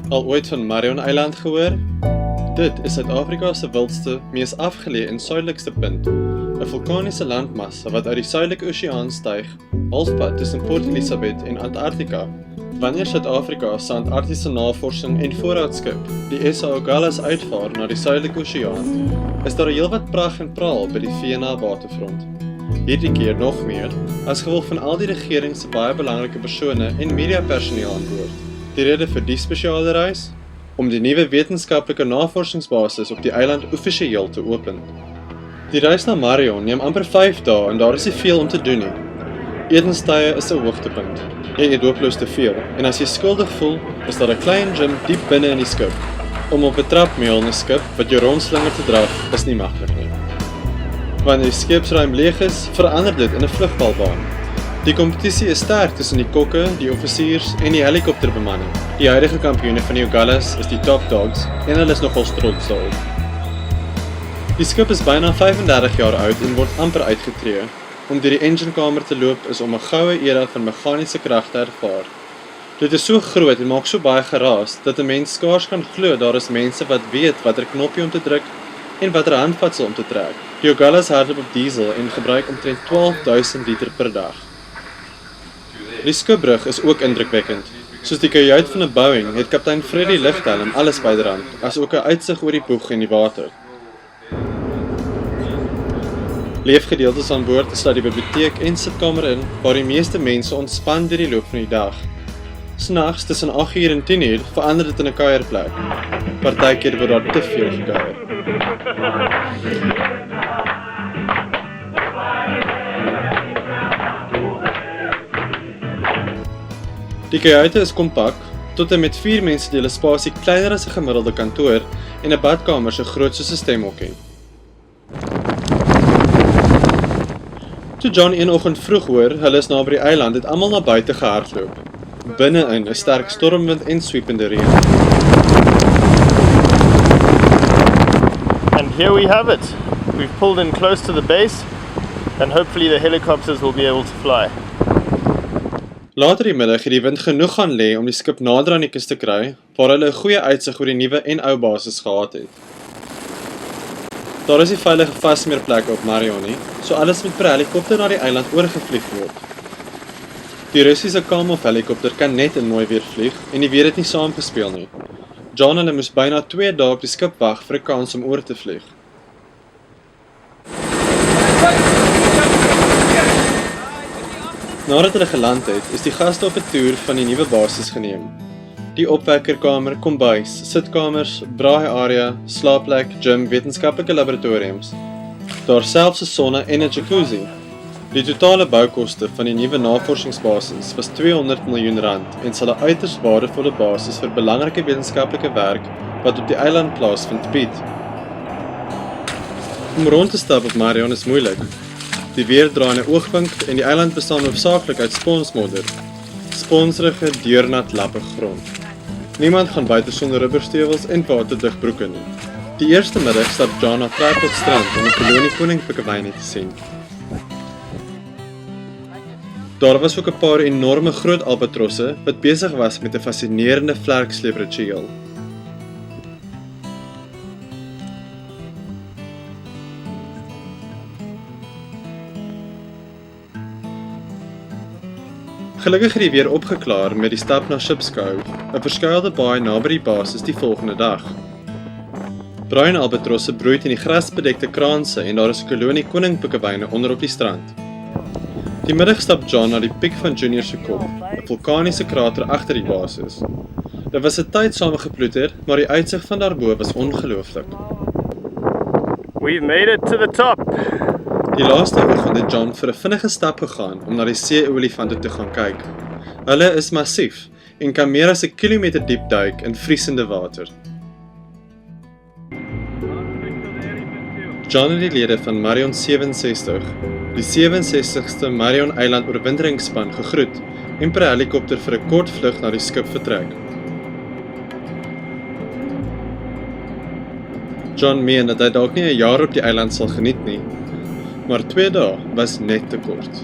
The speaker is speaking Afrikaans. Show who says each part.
Speaker 1: Al ooit van Marion-eiland gehoor? Dit is Suid-Afrika se wildste, mees afgeleë en suidelikste punt, 'n vulkaniese landmassa wat uit die Suidelike Oseaan styg, halfpad tussen Port Elizabeth en Antarktika. Wanneer Suid-Afrika se Antarktiese navorsing en voorraadskip, die SA Agulhas, uitvaar na die Suidelike Oseaan, is daar heelwat pragt en praal by die VNA waterfront. Hierdie keer nog meer, as gevolg van al die regering se baie belangrike persone en mediapersoneel aan boord. Die rede vir die spesiale reis? Om die nuwe wetenskaplike navorsingsbasis op die eiland offisieel te open. Die reis na Marion neem amper 5 dae en daar is nie veel om te doen nie. Etenstye is 'n hoogtepunt. Jy eet hopeloos te veel en as jy skuldig voel, is daar 'n klein gym diep binne in die skip. Om op 'n trapmeel in 'n skip wat jou rondslinger te draf is nie maklik nie. Wanneer die skipsruim leeg is, verander dit in 'n vlugbalbaan. Die kompetisie is sterk tussen die kokke, die offisiers en die helikopterbemanning. Die huidige kampioene van die Agulhas is die Top Dogs en hulle is nogal trots daarop. Die skip is byna 35 jaar oud en word amper uitgetree. Om deur die enginekamer te loop is om 'n goue era van meganiese krag te ervaar. Dit is so groot en maak so baie geraas dat 'n mens skaars kan glo daar is mense wat weet watter knoppie om te druk en watter handvatsel om te trek. Die Agulhas hardloop op diesel en gebruik omtrent 12.000 liter per dag. Die skipbrug is ook indrukwekkend. Soos die kajuit van 'n Boeing het kaptein Freddy Ligthelm alles byderhand, as ook 'n uitsig oor die boeg en die water. Leefgedeeltes aan boord sluit die biblioteek en sitkamer in, waar die meeste mense ontspan deur die loop van die dag. S'nags tussen 8uur en 10uur verander dit in 'n kuierplek. Partykeer word daar te veel gekuier. Die kajuite is kompak, tot en met 4 mense deel 'n spasie kleiner as 'n gemiddelde kantoor en 'n badkamer so groot soos 'n stemhokkie. Toe John een oggend vroeg hoor, hulle is naby die eiland, het almal na buite gehardloop. Binne-in 'n sterk stormwind en sweepende reën.
Speaker 2: And here we have it. We've pulled in close to the base and hopefully the helicopters will be able to fly.
Speaker 1: Later die middag het die wind genoeg gaan lê om die skip nader aan die kus te kry, waar hulle 'n goeie uitsig oor die nuwe en ou basis gehad het. Daar is nie veilige vasmeerplekke op Marion nie, so alles moet per helikopter na die eiland oorgevlieg word. Die Russiese Kamov helikopter kan net in mooi weer vlieg en die weer het nie saamgespeel nie. John en hulle moes byna 2 dae op die skip wag vir 'n kans om oor te vlieg. Nadat hulle geland het, is die gaste op 'n toer van die nuwe basis geneem. Die opwekkerkamer, kombuis, sitkamers, braaiarea, slaapplek, gym, wetenskaplike laboratoriums. Daar selfs 'n sonne en 'n jacuzzi. Die totale boukoste van die nuwe navorsingsbasis was R200 miljoen en sal 'n uiters waardevolle basis vir belangrike wetenskaplike werk wat op die eiland plaasvind bied. Om rond te stap op Marion is moeilik. Die weer draai 'n oogwink en die eiland bestaan hoofsaaklik uit sponsmodder. Sponsrige, deurnat lappe grond. Niemand gaan buite sonder rubberstewels en waterdig broeke nie. Die eerste middag stap John na Tripod strand om 'n kolonie koningpikkewyne te sien. Daar was ook 'n paar enorme groot albatrosse wat besig was met 'n fascinerende vlerksleepritueel. Gelukkig het die weer opgeklaar met die stap na Ship's Cove, 'n verskuilde baai naby die basis die volgende dag. Bruin albatrosse broei in die grasbedekte kraanse en daar is 'n kolonie koningpikkewyne onder op die strand. Die middag stap John na die piek van Junior se kop, 'n vulkaniese krater agter die basis. Dit was 'n tyd samengeploeter, maar die uitsig van daarbo was ongelooflik.
Speaker 2: We've made it to the top.
Speaker 1: Die laaste oggend het John vir 'n vinnige stap gegaan om na die see-olifante te gaan kyk. Hulle is massief en kan meer as 1 kilometer diep duik in vriesende water. John en die lede van Marion 67, die 67ste Marion Eiland oorwinteringsspan gegroet en per helikopter vir 'n kort vlug na die skip vertrek. John meen dat hy dalk nie 'n jaar op die eiland sal geniet nie, maar 2 dae was net te kort.